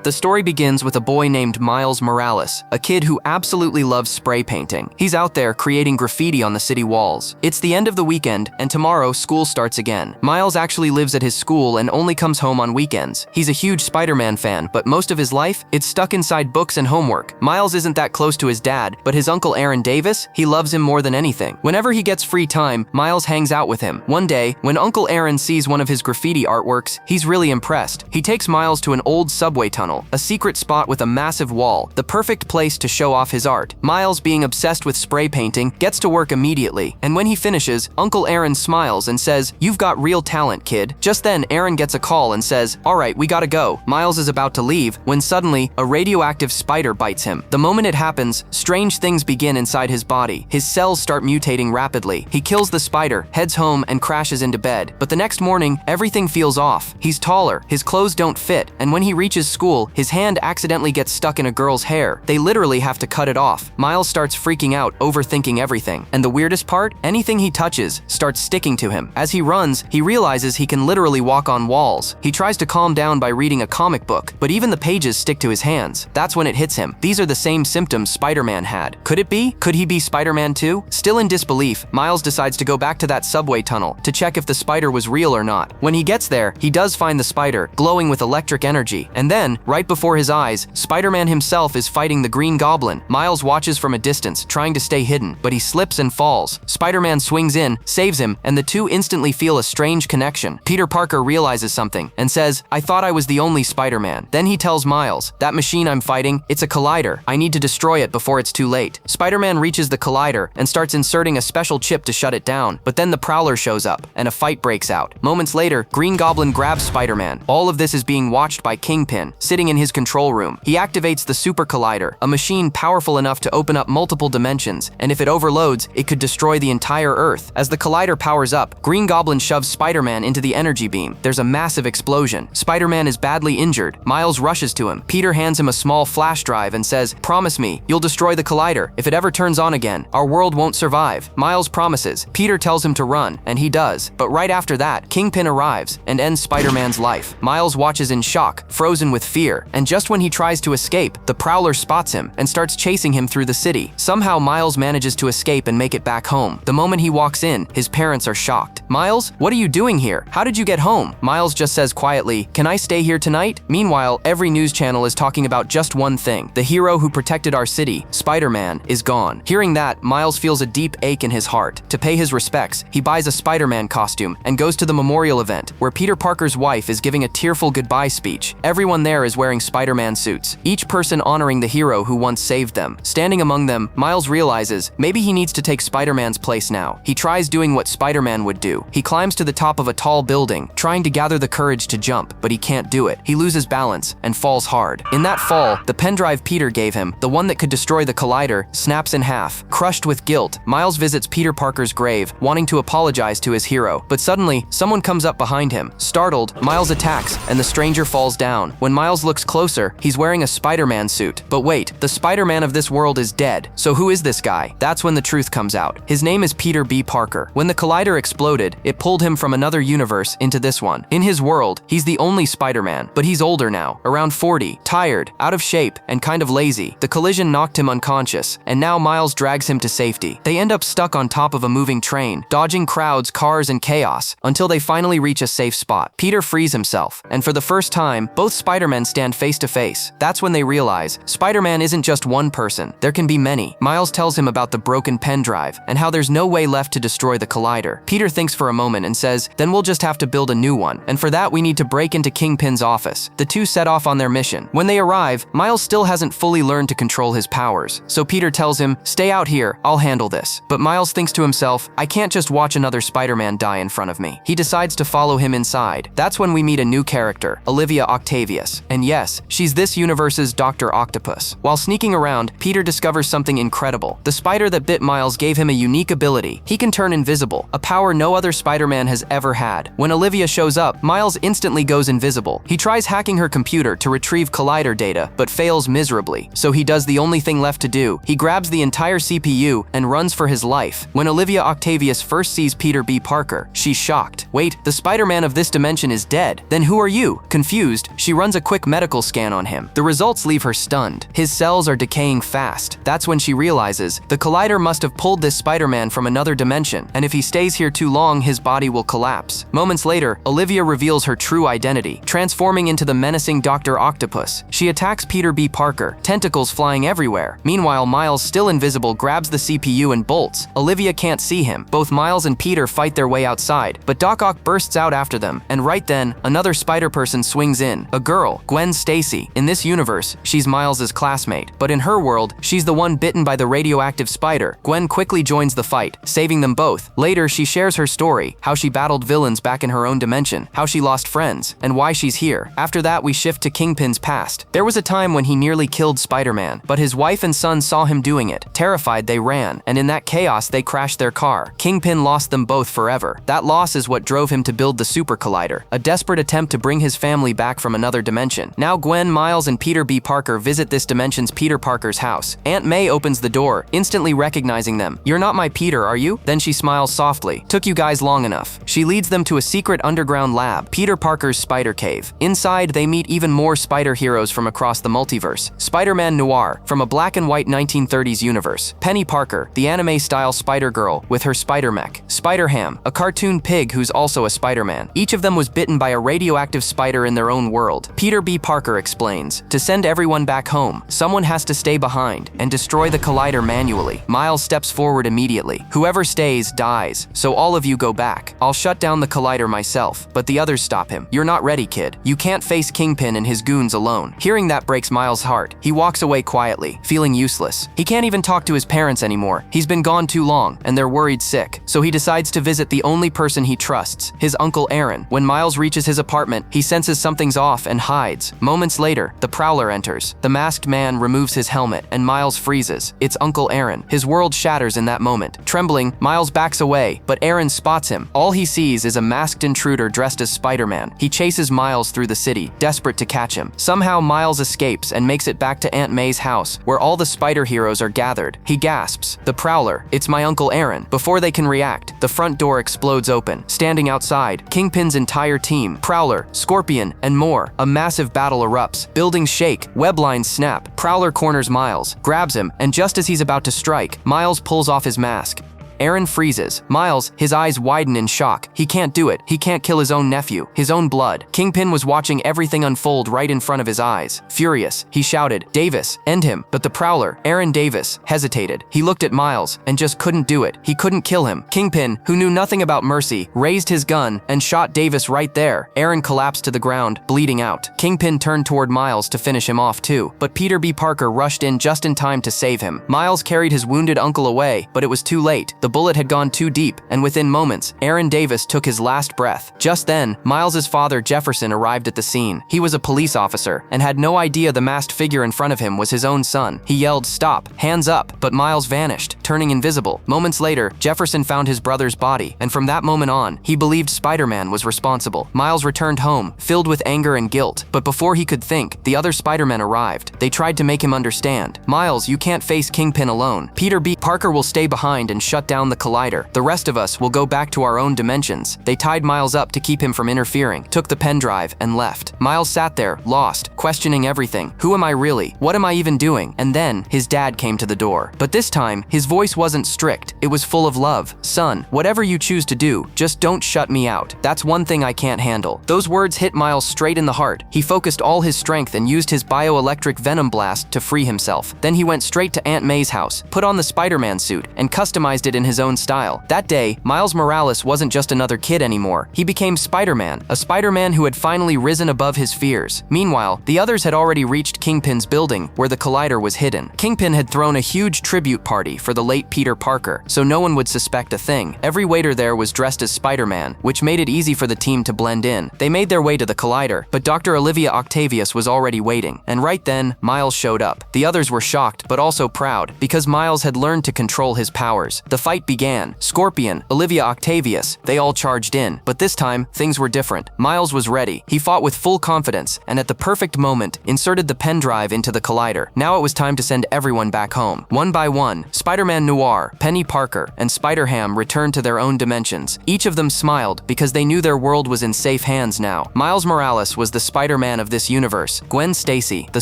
The story begins with a boy named Miles Morales, a kid who absolutely loves spray painting. He's out there creating graffiti on the city walls. It's the end of the weekend, and tomorrow school starts again. Miles actually lives at his school and only comes home on weekends. He's a huge Spider-Man fan, but most of his life, it's stuck inside books and homework. Miles isn't that close to his dad, but his uncle Aaron Davis, he loves him more than anything. Whenever he gets free time, Miles hangs out with him. One day, when Uncle Aaron sees one of his graffiti artworks, he's really impressed. He takes Miles to an old subway tunnel, a secret spot with a massive wall, the perfect place to show off his art. Miles, being obsessed with spray painting, gets to work immediately, and when he finishes, Uncle Aaron smiles and says, "You've got real talent, kid." Just then, Aaron gets a call and says, "All right, we gotta go." Miles is about to leave when suddenly, a radioactive spider bites him. The moment it happens, strange things begin inside his body. His cells start mutating rapidly. He kills the spider, heads home, and crashes into bed. But the next morning, everything feels off. He's taller, his clothes don't fit, and when he reaches school, his hand accidentally gets stuck in a girl's hair. They literally have to cut it off. Miles starts freaking out, overthinking everything. And the weirdest part? Anything he touches starts sticking to him. As he runs, he realizes he can literally walk on walls. He tries to calm down by reading a comic book, but even the pages stick to his hands. That's when it hits him. These are the same symptoms Spider-Man had. Could it be? Could he be Spider-Man too? Still in disbelief, Miles decides to go back to that subway tunnel to check if the spider was real or not. When he gets there, he does find the spider, glowing with electric energy. And then, right before his eyes, Spider-Man himself is fighting the Green Goblin. Miles watches from a distance, trying to stay hidden, but he slips and falls. Spider-Man swings in, saves him, and the two instantly feel a strange connection. Peter Parker realizes something and says, "I thought I was the only Spider-Man." Then he tells Miles, "That machine I'm fighting, it's a collider. I need to destroy it before it's too late." Spider-Man reaches the collider and starts inserting a special chip to shut it down, but then the Prowler shows up, and a fight breaks out. Moments later, Green Goblin grabs Spider-Man. All of this is being watched by Kingpin, sitting in his control room. He activates the Super Collider, a machine powerful enough to open up multiple dimensions, and if it overloads, it could destroy the entire Earth. As the collider powers up, Green Goblin shoves Spider-Man into the energy beam. There's a massive explosion. Spider-Man is badly injured. Miles rushes to him. Peter hands him a small flash drive and says, "Promise me, you'll destroy the collider. If it ever turns on again, our world won't survive." Miles promises. Peter tells him to run, and he does. But right after that, Kingpin arrives and ends Spider-Man's life. Miles watches in shock, frozen with fear, and just when he tries to escape, the Prowler spots him and starts chasing him through the city. Somehow Miles manages to escape and make it back home. The moment he walks in, his parents are shocked. "Miles, what are you doing here? How did you get home?" Miles just says quietly, "Can I stay here tonight?" Meanwhile, every news channel is talking about just one thing. The hero who protected our city, Spider-Man, is gone. Hearing that, Miles feels a deep ache in his heart. To pay his respects, he buys a Spider-Man costume and goes to the memorial event, where Peter Parker's wife is giving a tearful goodbye speech. Everyone there is wearing Spider-Man suits, each person honoring the hero who once saved them. Standing among them, Miles realizes maybe he needs to take Spider-Man's place now. He tries doing what Spider-Man would do. He climbs to the top of a tall building, trying to gather the courage to jump, but he can't do it. He loses balance and falls hard. In that fall, the pen drive Peter gave him, the one that could destroy the collider, snaps in half. Crushed with guilt, Miles visits Peter Parker's grave, wanting to apologize to his hero. But suddenly, someone comes up behind him. Startled, Miles attacks, and the stranger falls down. When Miles looks closer, he's wearing a Spider-Man suit. But wait, the Spider-Man of this world is dead. So who is this guy? That's when the truth comes out. His name is Peter B. Parker. When the collider exploded, it pulled him from another universe into this one. In his world, he's the only Spider-Man, but he's older now, around 40, tired, out of shape, and kind of lazy. The collision knocked him unconscious, and now Miles drags him to safety. They end up stuck on top of a moving train, dodging crowds, cars, and chaos, until they finally reach a safe spot. Peter frees himself, and for the first time, both Spider-Men stand face to face. That's when they realize Spider-Man isn't just one person, there can be many. Miles tells him about the broken pen drive, and how there's no way left to destroy the collider. Peter thinks for a moment and says, "Then we'll just have to build a new one, and for that we need to break into Kingpin's office." The two set off on their mission. When they arrive, Miles still hasn't fully learned to control his powers, so Peter tells him, "Stay out here, I'll handle this." But Miles thinks to himself, "I can't just watch another Spider-Man die in front of me." He decides to follow him inside. That's when we meet a new character, Olivia Octavius. And yes, she's this universe's Dr. Octopus. While sneaking around, Peter discovers something incredible. The spider that bit Miles gave him a unique ability. He can turn invisible, a power no other Spider-Man has ever had. When Olivia shows up, Miles instantly goes invisible. He tries hacking her computer to retrieve collider data, but fails miserably. So he does the only thing left to do. He grabs the entire CPU and runs for his life. When Olivia Octavius first sees Peter B. Parker, she's shocked. Wait, the Spider-Man of this dimension is dead. Then who are you? Confused, she runs a quick medical scan on him. The results leave her stunned. His cells are decaying fast. That's when she realizes the collider must have pulled this Spider-Man from another dimension, and if he stays here too long, his body will collapse. Moments later, Olivia reveals her true identity, transforming into the menacing Dr. Octopus. She attacks Peter B. Parker, tentacles flying everywhere. Meanwhile, Miles, still invisible, grabs the CPU and bolts. Olivia can't see him. Both Miles and Peter fight their way outside, but Doc Ock bursts out after them, and right then, another Spider-Person swings in. A girl, Gwen Stacy. In this universe, she's Miles's classmate, but in her world, she's the one bitten by the radioactive spider. Gwen quickly joins the fight, saving them both. Later, she shares her story, how she battled villains back in her own dimension, how she lost friends, and why she's here. After that, we shift to Kingpin's past. There was a time when he nearly killed Spider-Man, but his wife and son saw him doing it. Terrified, they ran, and in that chaos, they crashed their car. Kingpin lost them both forever. That loss is what drove him to build the Super Collider, a desperate attempt to bring his family back from another dimension. Now Gwen, Miles, and Peter B. Parker visit this dimension's Peter Parker's house. Aunt May opens the door, instantly recognizing them. "You're not my Peter, are you?" Then she smiles softly. "Took you guys long enough." She leads them to a secret underground lab, Peter Parker's Spider Cave. Inside, they meet even more spider heroes from across the multiverse. Spider-Man Noir, from a black and white 1930s universe. Penny Parker, the anime-style Spider-Girl with her Spider-Mech. Spider-Ham, a cartoon pig who's also a Spider-Man. Each of them was bitten by a radioactive spider in their own world. Peter B. Parker explains, "To send everyone back home, someone has to stay behind and destroy the collider manually." Miles steps forward immediately. "Whoever stays, dies, so all of you go back. I'll shut down the collider myself." But the others stop him. "You're not ready, kid. You can't face Kingpin and his goons alone." Hearing that breaks Miles' heart. He walks away quietly, feeling useless. He can't even talk to his parents anymore. He's been gone too long, and they're worried sick. So he decides to visit the only person he trusts, his Uncle Aaron. When Miles reaches his apartment, he senses something's off and hides. Moments later, the Prowler enters. The masked man removes his helmet, and Miles freezes. It's Uncle Aaron. His world shatters in that moment. Trembling, Miles backs away, but Aaron spots him. All he sees is a masked intruder dressed as Spider-Man. He chases Miles through the city, desperate to catch him. Somehow, Miles escapes and makes it back to Aunt May's house, where all the spider heroes are gathered. He gasps, "The Prowler, it's my Uncle Aaron." Before they can react, the front door explodes open. Standing outside, Kingpin's entire team, Prowler, Scorpion, and more. A massive battle erupts. Buildings shake, web lines snap. Prowler corners Miles, grabs him, and just as he's about to strike, Miles pulls off his mask. Aaron freezes. Miles, his eyes widen in shock. He can't do it. He can't kill his own nephew, his own blood. Kingpin was watching everything unfold right in front of his eyes. Furious, he shouted, "Davis, end him." But the Prowler, Aaron Davis, hesitated. He looked at Miles and just couldn't do it. He couldn't kill him. Kingpin, who knew nothing about mercy, raised his gun and shot Davis right there. Aaron collapsed to the ground, bleeding out. Kingpin turned toward Miles to finish him off too, but Peter B. Parker rushed in just in time to save him. Miles carried his wounded uncle away, but it was too late. The bullet had gone too deep, and within moments, Aaron Davis took his last breath. Just then, Miles's father, Jefferson, arrived at the scene. He was a police officer and had no idea the masked figure in front of him was his own son. He yelled, "Stop, hands up," but Miles vanished, turning invisible. Moments later, Jefferson found his brother's body, and from that moment on, he believed Spider-Man was responsible. Miles returned home, filled with anger and guilt, but before he could think, the other Spider-Men arrived. They tried to make him understand. "Miles, you can't face Kingpin alone. Peter B. Parker will stay behind and shut down the collider. The rest of us will go back to our own dimensions." They tied Miles up to keep him from interfering, took the pen drive, and left. Miles sat there, lost, questioning everything. Who am I really? What am I even doing? And then, his dad came to the door. But this time, his voice wasn't strict. It was full of love. "Son, whatever you choose to do, just don't shut me out. That's one thing I can't handle." Those words hit Miles straight in the heart. He focused all his strength and used his bioelectric venom blast to free himself. Then he went straight to Aunt May's house, put on the Spider-Man suit, and customized it in his own style. That day, Miles Morales wasn't just another kid anymore. He became Spider-Man, a Spider-Man who had finally risen above his fears. Meanwhile, the others had already reached Kingpin's building, where the collider was hidden. Kingpin had thrown a huge tribute party for the late Peter Parker, so no one would suspect a thing. Every waiter there was dressed as Spider-Man, which made it easy for the team to blend in. They made their way to the collider, but Dr. Olivia Octavius was already waiting. And right then, Miles showed up. The others were shocked, but also proud, because Miles had learned to control his powers. The fight fight began. Scorpion, Olivia Octavius, they all charged in. But this time, things were different. Miles was ready. He fought with full confidence, and at the perfect moment, inserted the pen drive into the collider. Now it was time to send everyone back home. One by one, Spider-Man Noir, Penny Parker, and Spider-Ham returned to their own dimensions. Each of them smiled because they knew their world was in safe hands now. Miles Morales was the Spider-Man of this universe. Gwen Stacy, the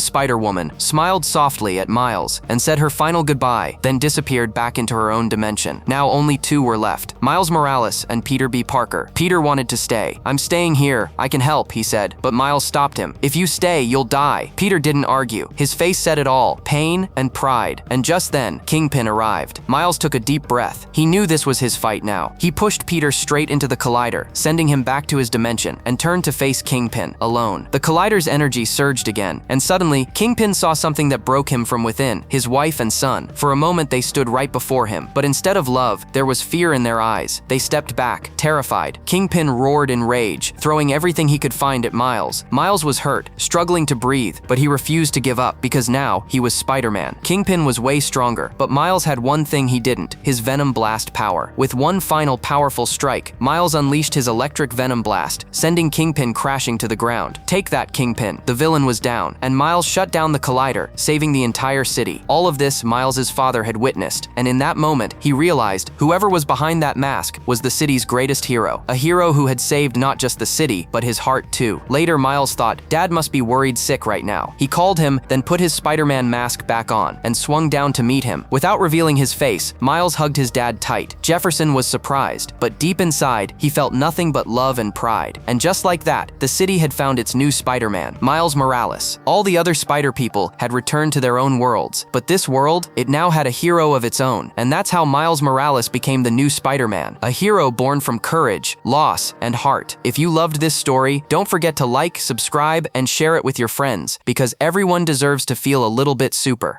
Spider-Woman, smiled softly at Miles and said her final goodbye, then disappeared back into her own dimension. Now only two were left, Miles Morales and Peter B. Parker. Peter wanted to stay. "I'm staying here. I can help," he said, but Miles stopped him. "If you stay, you'll die." Peter didn't argue. His face said it all, pain and pride. And just then, Kingpin arrived. Miles took a deep breath. He knew this was his fight now. He pushed Peter straight into the collider, sending him back to his dimension, and turned to face Kingpin, alone. The collider's energy surged again, and suddenly, Kingpin saw something that broke him from within, his wife and son. For a moment, they stood right before him, but instead of love, there was fear in their eyes. They stepped back, terrified. Kingpin roared in rage, throwing everything he could find at Miles. Miles was hurt, struggling to breathe, but he refused to give up because now he was Spider-Man. Kingpin was way stronger, but Miles had one thing he didn't, his Venom Blast power. With one final powerful strike, Miles unleashed his electric Venom Blast, sending Kingpin crashing to the ground. "Take that, Kingpin." The villain was down, and Miles shut down the collider, saving the entire city. All of this Miles's father had witnessed, and in that moment, he realized whoever was behind that mask was the city's greatest hero. A hero who had saved not just the city, but his heart too. Later, Miles thought, Dad must be worried sick right now. He called him, then put his Spider-Man mask back on, and swung down to meet him. Without revealing his face, Miles hugged his dad tight. Jefferson was surprised, but deep inside, he felt nothing but love and pride. And just like that, the city had found its new Spider-Man, Miles Morales. All the other Spider people had returned to their own worlds, but this world, it now had a hero of its own. And that's how Miles Morales became the new Spider-Man, a hero born from courage, loss, and heart. If you loved this story, don't forget to like, subscribe, and share it with your friends, because everyone deserves to feel a little bit super.